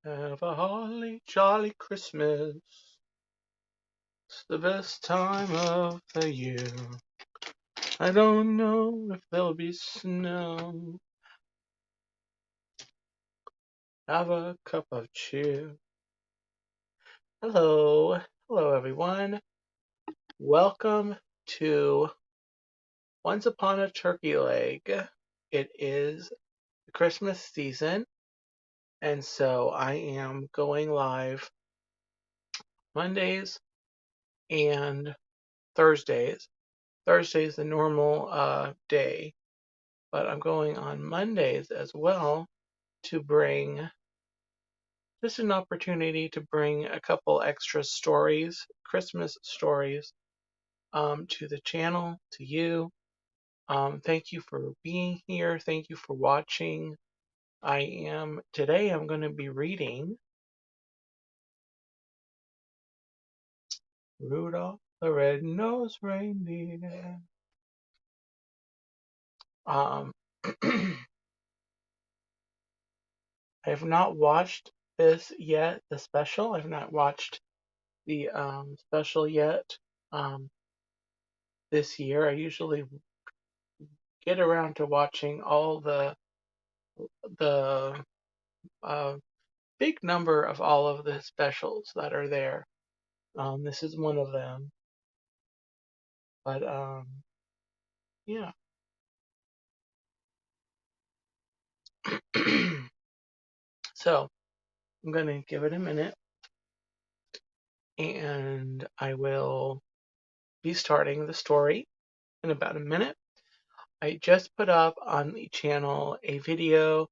Have a holly jolly Christmas. It's the best time of the year. I don't know if there'll be snow. Have a cup of cheer. Hello. Hello, everyone. Welcome to Once Upon a Turkey Leg. It is the Christmas season, and so I am going live Mondays and Thursdays. Thursday's the normal day, but I'm going on Mondays as well to bring just an opportunity to bring a couple extra stories, Christmas stories, to the channel, to you. Thank you for being here. Thank you for watching. Today I'm going to be reading Rudolph the Red-Nosed Reindeer. Um, I have not watched this yet, the special. I've not watched the special yet this year. I usually get around to watching all the uh, big number of all of the specials that are there. This is one of them, but yeah. So I'm gonna give it a minute, and I will be starting the story in about a minute. I just put up on the channel a video.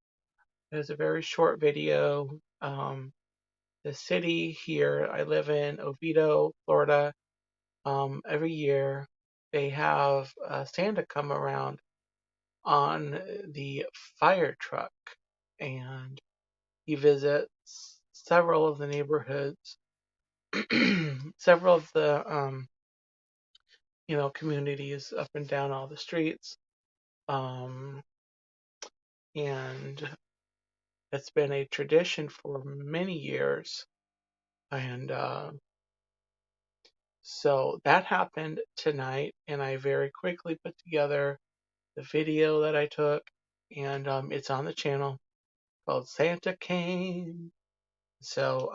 It was a very short video. The city here I live in, Oviedo, Florida, every year they have Santa come around on the fire truck, and he visits several of the neighborhoods, several of the communities up and down all the streets, um, and it's been a tradition for many years, and so that happened tonight, and I very quickly put together the video that I took, and it's on the channel called Santa Came. So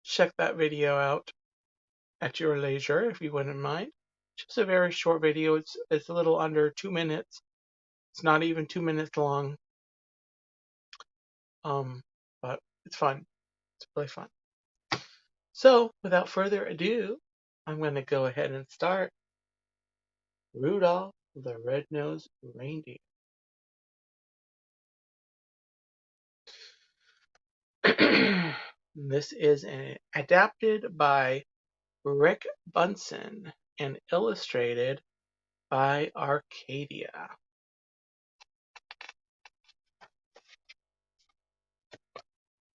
check that video out at your leisure if you wouldn't mind. Just a very short video. It's a little under 2 minutes. It's not even 2 minutes long. But it's fun. It's really fun. So without further ado, I'm going to go ahead and start Rudolph the Red-Nosed Reindeer. This is adapted by Rick Bunsen and illustrated by Arcadia.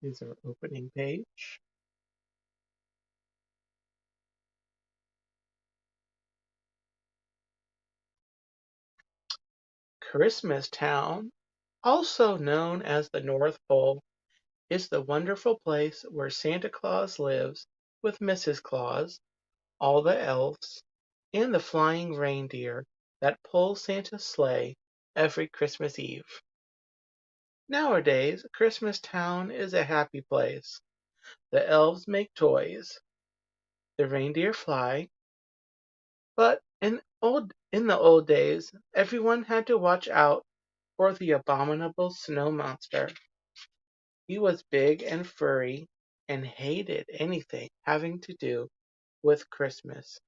Here's our opening page. Christmas Town, also known as the North Pole, is the wonderful place where Santa Claus lives with Mrs. Claus, all the elves, and the flying reindeer that pull Santa's sleigh every Christmas Eve. Nowadays, Christmas Town is a happy place. The elves make toys, the reindeer fly, but in the old days, everyone had to watch out for the abominable snow monster. He was big and furry and hated anything having to do with Christmas,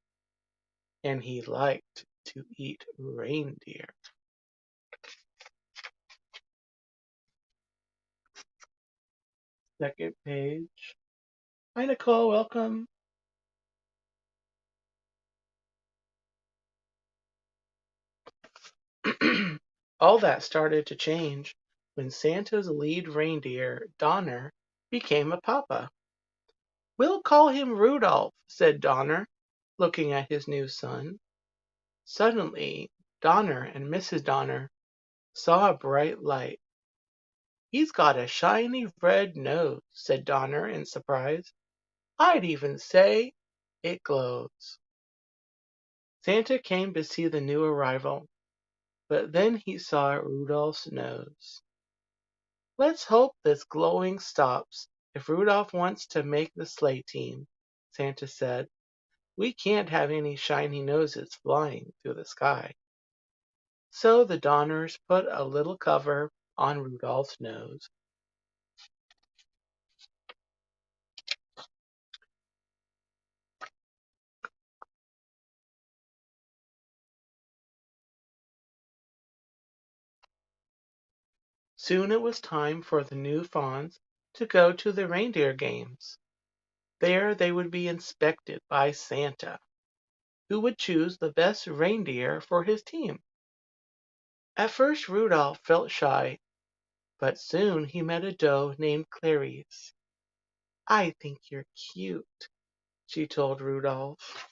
and he liked to eat reindeer. Second page. Hi, Nicole, welcome. All that started to change when Santa's lead reindeer, Donner, became a papa. "We'll call him Rudolph," said Donner, looking at his new son. Suddenly Donner and Mrs. Donner saw a bright light. He's got a shiny red nose, said Donner in surprise. I'd even say it glows. Santa came to see the new arrival, but then he saw Rudolph's nose. Let's hope this glowing stops if Rudolph wants to make the sleigh team, Santa said. We can't have any shiny noses flying through the sky. So the Donners put a little cover on Rudolph's nose. Soon it was time for the new fawns to go to the reindeer games. There they would be inspected by Santa, who would choose the best reindeer for his team. At first Rudolph felt shy, but soon he met a doe named Clarice. I think you're cute, she told Rudolph.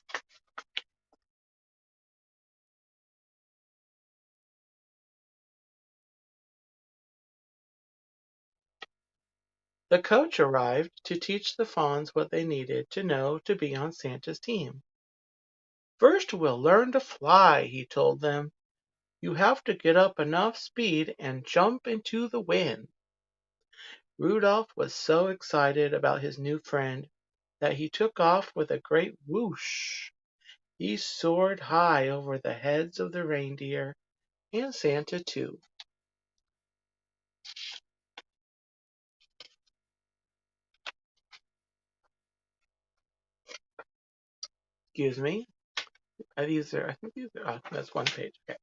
The coach arrived to teach the fawns what they needed to know to be on Santa's team. First, we'll learn to fly, he told them. You have to get up enough speed and jump into the wind. Rudolph was so excited about his new friend that he took off with a great whoosh. He soared high over the heads of the reindeer and Santa too. Excuse me. I think these are, oh, that's one page. Okay.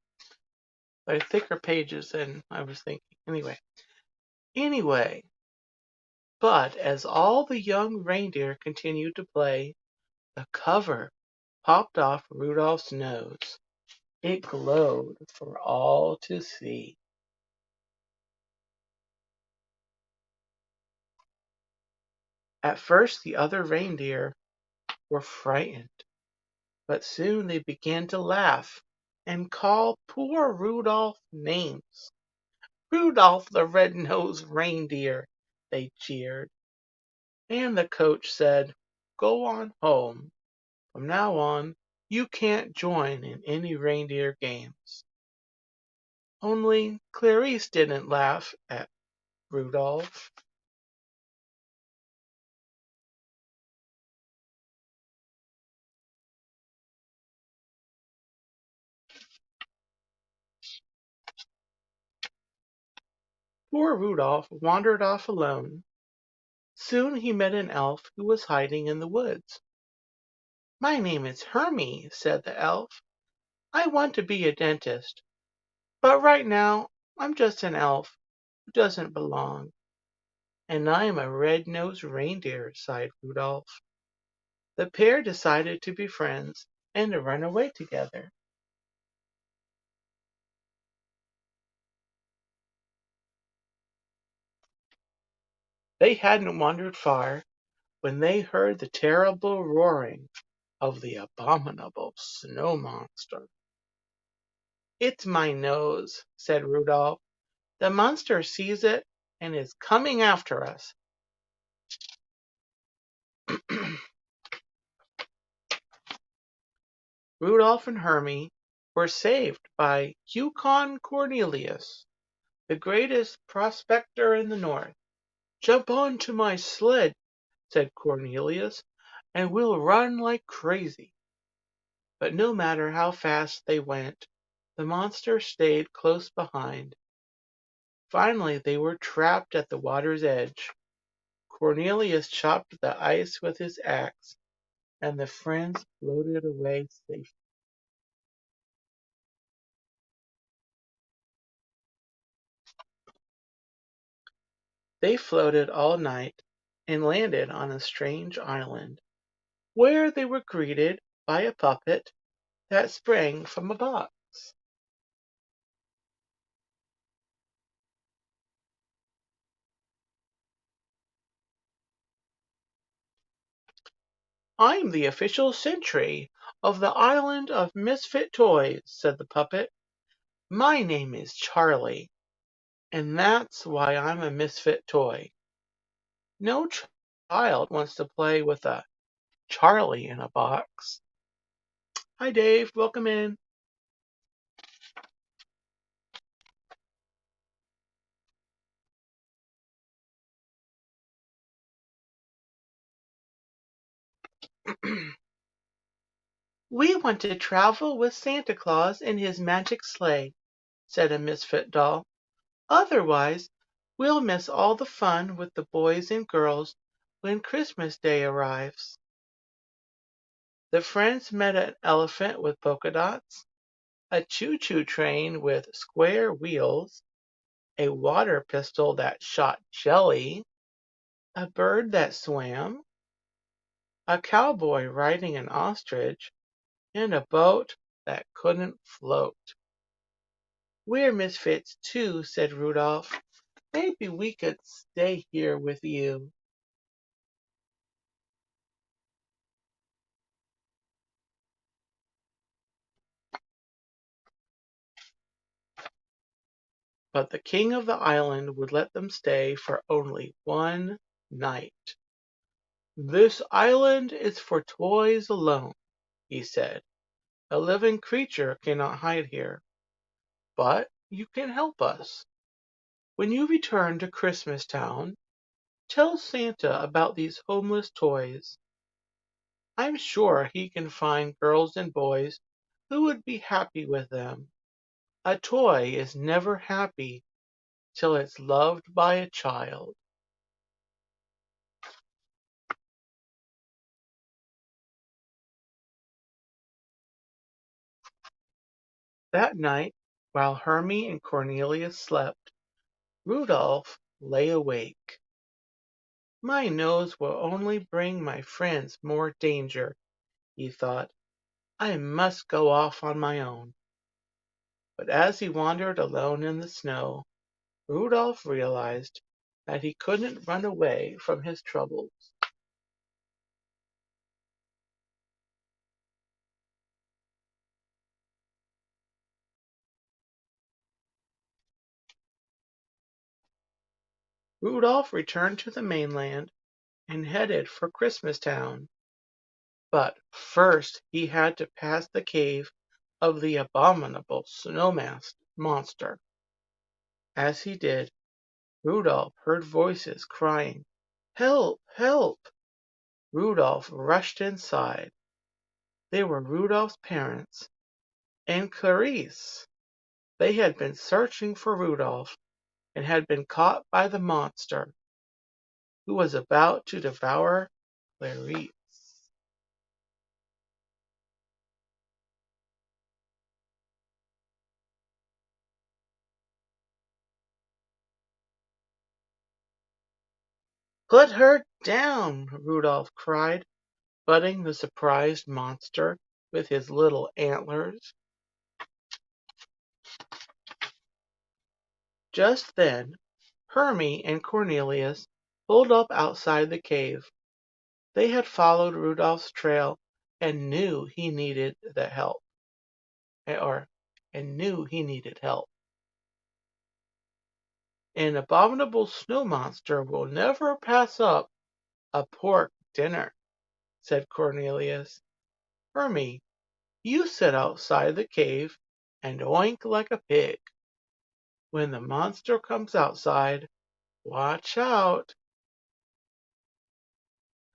They're thicker pages than I was thinking. Anyway, but as all the young reindeer continued to play, the cover popped off Rudolph's nose. It glowed for all to see. At first the other reindeer were frightened, but soon they began to laugh and call poor Rudolph names. Rudolph the red-nosed reindeer, they cheered. And the coach said, go on home. From now on, you can't join in any reindeer games. Only Clarice didn't laugh at Rudolph. Poor Rudolph wandered off alone. Soon he met an elf who was hiding in the woods. My name is Hermie, said the elf. I want to be a dentist, but right now I'm just an elf who doesn't belong. And I'm a red-nosed reindeer, sighed Rudolph. The pair decided to be friends and to run away together. They hadn't wandered far when they heard the terrible roaring of the abominable snow monster. It's my nose, said Rudolph. The monster sees it and is coming after us. Rudolph and Hermie were saved by Yukon Cornelius, the greatest prospector in the north. Jump onto my sled, said Cornelius, and we'll run like crazy. But no matter how fast they went, the monster stayed close behind. Finally they were trapped at the water's edge. Cornelius chopped the ice with his axe, and the friends floated away safely. They floated all night and landed on a strange island, where they were greeted by a puppet that sprang from a box. I'm the official sentry of the island of misfit toys, said the puppet. My name is Charlie. And that's why I'm a misfit toy. No child wants to play with a Charlie in a box. Hi, Dave. Welcome in. We want to travel with Santa Claus in his magic sleigh, said a misfit doll. Otherwise, we'll miss all the fun with the boys and girls when Christmas Day arrives. The friends met an elephant with polka dots, a choo-choo train with square wheels, a water pistol that shot jelly, a bird that swam, a cowboy riding an ostrich, and a boat that couldn't float. We're misfits too, said Rudolph. Maybe we could stay here with you. But the king of the island would let them stay for only one night. This island is for toys alone, he said. A living creature cannot hide here. But you can help us. When you return to Christmas Town, tell Santa about these homeless toys. I'm sure he can find girls and boys who would be happy with them. A toy is never happy till it's loved by a child. That night, while Hermie and Cornelius slept, Rudolph lay awake. My nose will only bring my friends more danger, he thought. I must go off on my own. But as he wandered alone in the snow, Rudolph realized that he couldn't run away from his troubles. Rudolph returned to the mainland and headed for Christmas Town. But first he had to pass the cave of the abominable monster. As he did, Rudolph heard voices crying, "Help! Help!" Rudolph rushed inside. They were Rudolph's parents and Clarice. They had been searching for Rudolph and had been caught by the monster, who was about to devour Clarice. "Put her down!" Rudolph cried, butting the surprised monster with his little antlers. Just then, Hermie and Cornelius pulled up outside the cave. They had followed Rudolph's trail and knew he needed the help, or and knew he needed help. An abominable snow monster will never pass up a pork dinner, said Cornelius. Hermie, you sit outside the cave and oink like a pig. When the monster comes outside, watch out.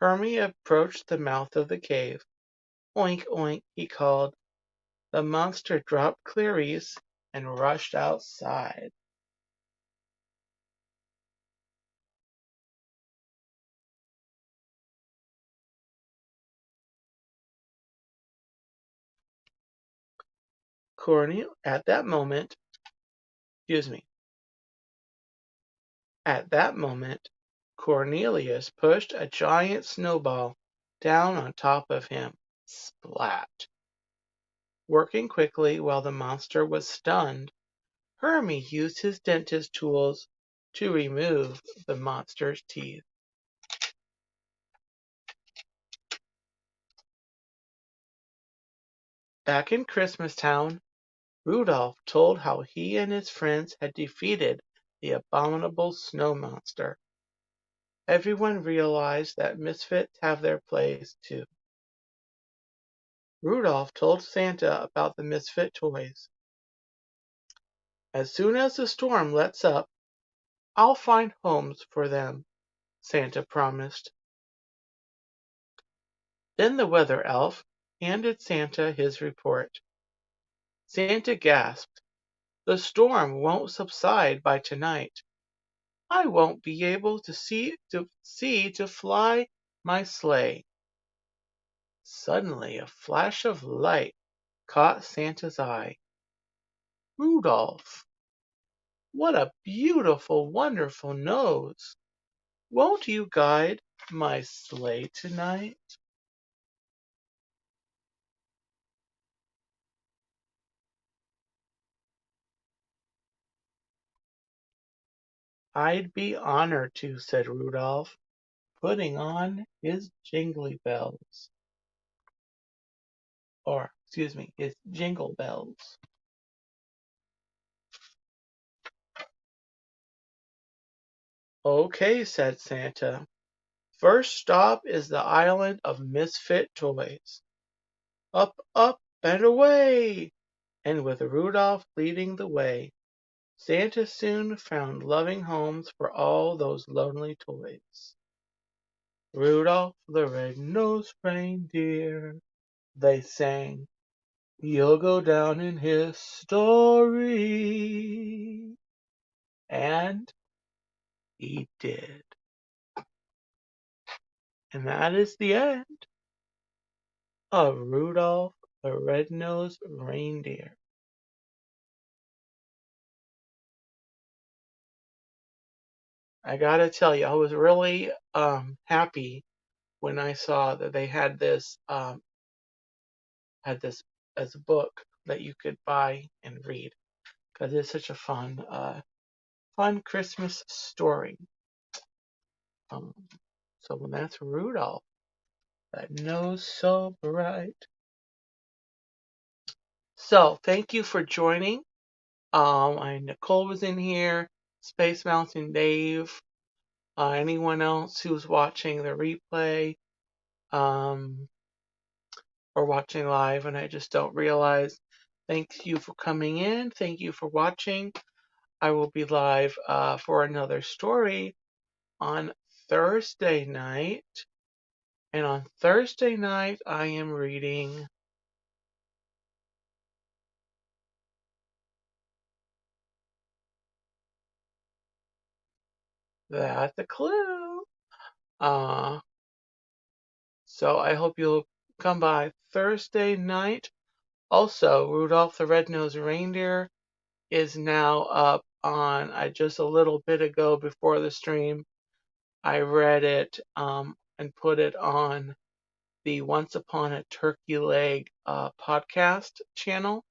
Hermie approached the mouth of the cave. Oink, oink, he called. The monster dropped Clarice and rushed outside. At that moment, excuse me, at that moment, Cornelius pushed a giant snowball down on top of him. Splat! Working quickly while the monster was stunned, Hermie used his dentist tools to remove the monster's teeth. Back in Christmas Town, Rudolph told how he and his friends had defeated the abominable snow monster. Everyone realized that misfits have their place too. Rudolph told Santa about the misfit toys. As soon as the storm lets up, I'll find homes for them, Santa promised. Then the weather elf handed Santa his report. Santa gasped. The storm won't subside by tonight. I won't be able to see to fly my sleigh. Suddenly a flash of light caught Santa's eye. Rudolph, what a beautiful, wonderful nose! Won't you guide my sleigh tonight? I'd be honored to, said Rudolph, putting on his jingly bells. Or, excuse me, his jingle bells. Okay, said Santa. First stop is the island of misfit toys. Up, up, and away! And with Rudolph leading the way, Santa soon found loving homes for all those lonely toys. Rudolph the red-nosed reindeer, they sang, you'll go down in history. And he did. And that is the end of Rudolph the Red-Nosed Reindeer. I gotta tell you, I was really happy when I saw that they had this as a book that you could buy and read because it's such a fun Christmas story. Um, so that's Rudolph, that nose so bright. So thank you for joining. Nicole was in here, Space Mountain Dave, anyone else who's watching the replay, or watching live and I just don't realize. Thank you for coming in. Thank you for watching. I will be live for another story on Thursday night. And on Thursday night, I am reading That's a Clue. Uh, so I hope you'll come by Thursday night. Also, Rudolph the Red-Nosed Reindeer is now up on, just a little bit ago before the stream, I read it and put it on the Once Upon a Turkey Leg podcast channel.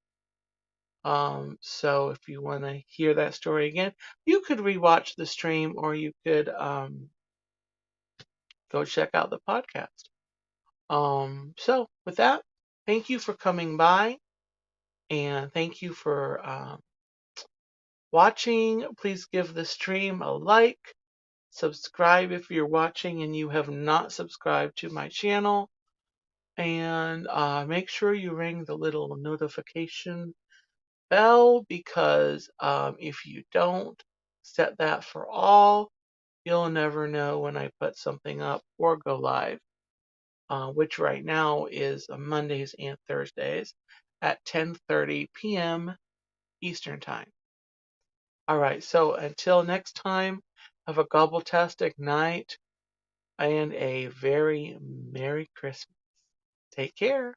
So if you want to hear that story again, you could rewatch the stream or you could go check out the podcast. So with that, thank you for coming by and thank you for watching. Please give the stream a like. Subscribe if you're watching and you have not subscribed to my channel. And make sure you ring the little notification bell because if you don't set that for all, you'll never know when I put something up or go live, which right now is Mondays and Thursdays at 10:30 p.m. Eastern Time. All right, so until next time, have a gobbletastic night and a very Merry Christmas. Take care.